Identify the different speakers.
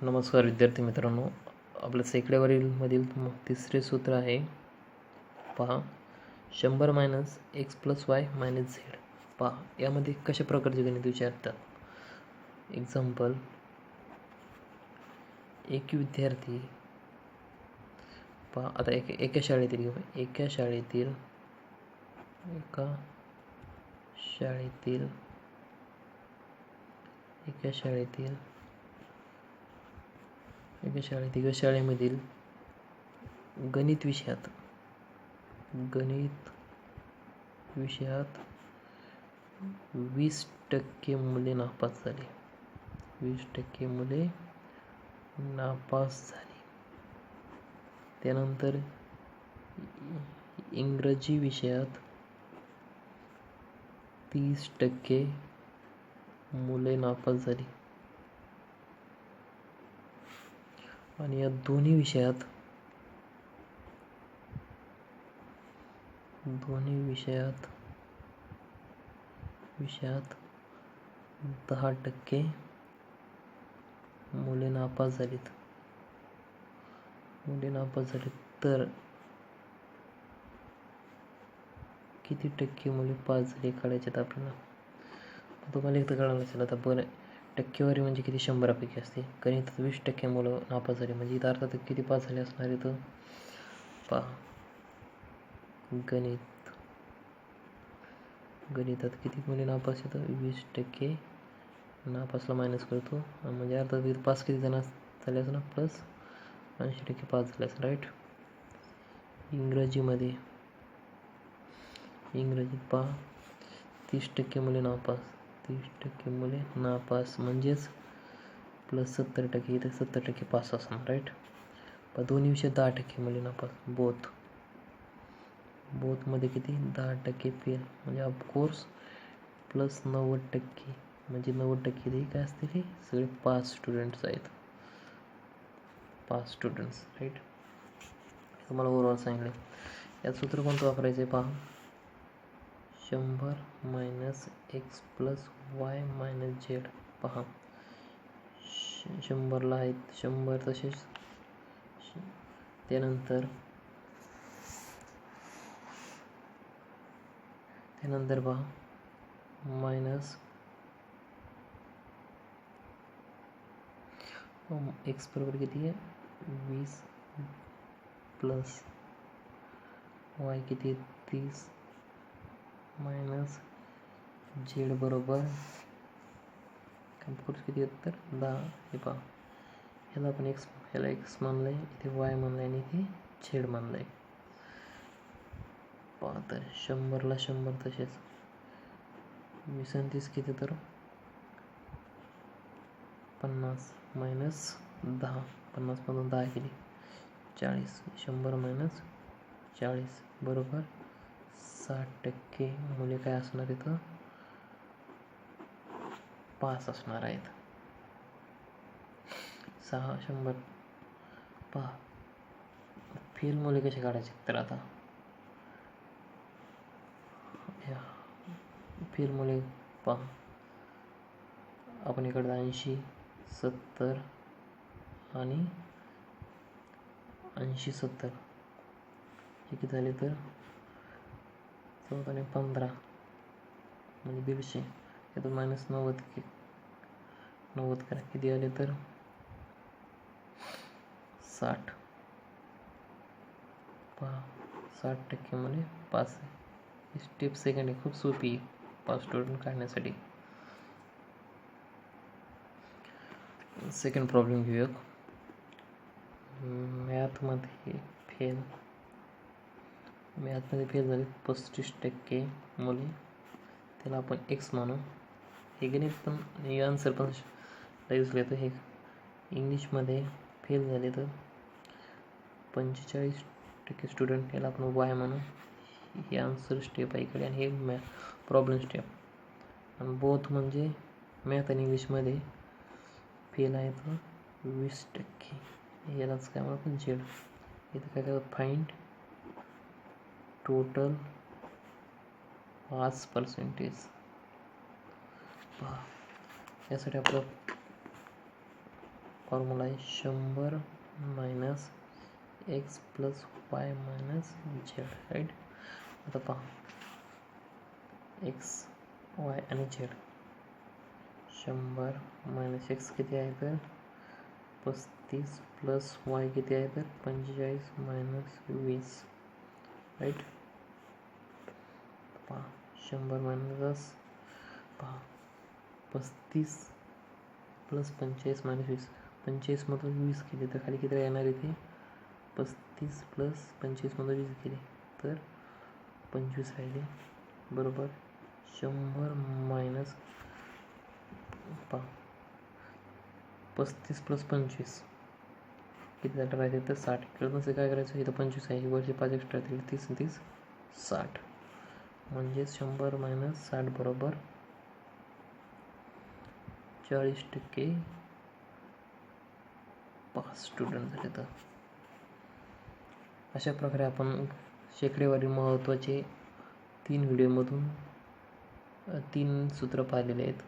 Speaker 1: नमस्कार विद्यार्थी मित्रांनो, आपल्या सेकड्यावरील तिसरे सूत्र आहे. पहा, 100 minus X plus Y minus Z. पहा, यामध्ये कशा प्रकारचे गणित विचारतात. एक्झाम्पल, एक विद्यार्थी, पहा आता एका शाळेतील एका शाळेतील शाळेमधील गणित विषयात 20% मुले नापास झाली. 20% मुले नापास झाली. त्यानंतर इंग्रजी विषयात 30% मुले नापास झाली. आणि या दोन्ही विषयात 10% मुले नापास झालीत. तर किती टक्के मुले पास झाली काढायचे आपल्याला. तुम्हाला एकदा कळालं असेल. आता बरं, टक्केवारी म्हणजे किती? 100पैकी असते. गणितात 20% मुलं नापास झाली म्हणजे इथं अर्थात किती पास झाले असणार आहे. तर पहा, गणितात किती मुले नापास येतं? 20% नापासला मायनस करतो म्हणजे अर्थात इथं पास किती जण झाले असं ना, प्लस 80% पास झाले असं, राईट. इंग्रजीत पहा, 30% मुले नापास म्हणजेच प्लस 70%, इथे 70% पास असणार, राईट. पण दोन्ही विषयात 10% मुले नापास. बोथमध्ये किती? 10% फेल म्हणजे ऑफकोर्स प्लस 90% म्हणजे 90% काय असते? हे सगळे पास स्टुडंट्स आहेत. राईट. तुम्हाला ओव्हरऑल सांगितलं. यात सूत्र कोणतं वापरायचं आहे? पहा, 100 minus X plus Y minus Z. पहा, 100ला आहेत 100 तसेच. त्यानंतर पहा, मायनस एक्स बरोबर किती आहे? 20 प्लस वाय किती आहे? 30 मायनस झेड बरोबर किती आहेत? तर 10. हे पहा, ह्याला आपण ह्याला एक्स मानलंय, इथे वाय मानलंय आणि इथे झेड मानलंय. पहा, तर 100ला 100 तसेच. 20 आणि 30 किती? तर 50 मायनस 10. 50मधून 10 केली 40. 100 मायनस 40 बरोबर 60% मुले काय असणार इथं? पास असणार आहेत. 100. पहा, फेल मुले कसे काढायचे? तर आता फेल मुले पहा, आपण इकडे 80, 70 आणि 80, 70 हे किती झाले? तर 14 आणि 15 म्हणजे 150. यातून मायनस 90 करा, किती आले? तर 60. पहा, 60% मुले पास आहे. स्टेप सेकंड आहे, खूप सोपी आहे पास स्टुडंट काढण्यासाठी. सेकंड प्रॉब्लेम घेऊया. मॅथमध्ये फेल झाले 35% मुले. त्याला आपण एक्स मानू. हे गणित पण हे आन्सर पण लाईव्ह घेतो. हे इंग्लिशमध्ये फेल झाले तर 45% स्टुडंट, याला आपण वाय म्हणू. हे आन्सर स्टेप आहे इकडे आणि हे प्रॉब्लेम स्टेप. आणि बोथ म्हणजे मॅथ आणि इंग्लिशमध्ये फेल आहे तर 20%. यालाच काय म्हणू आपण? झेड. इथं काय करतात? Find total pass percentage. पहा, यासाठी आपलं फॉर्म्युला आहे 100 minus X plus Y minus Z, right. आता पहा एक्स वाय आणि झेड. 100 मायनस एक्स किती आहे तर 35 प्लस वाय किती आहे तर 45 मायनस 20, राईट. पहा 100 मायनस 10, पहा 35 प्लस 45 मायनस 20, 45मधून 20 केले तर खाली किती येणार इथे 35 प्लस 25मधून 20 केले तर 25 राहिले, बरोबर. 100 मायनस पहा 35 प्लस 25 किती झालं राहिले तर 60. कळत नसेल काय करायचं, इथं 25 आहे, वरचे 5 एक्स्ट्रा येतील, 30 आणि 30 60. म्हणजेच 100 मायनस 60 बरोबर 40% पास स्टुडंट झाले. तर अशा प्रकारे आपण शेकडेवारी महत्त्वाचे 3 व्हिडिओमधून 3 सूत्र पाहिलेले आहेत.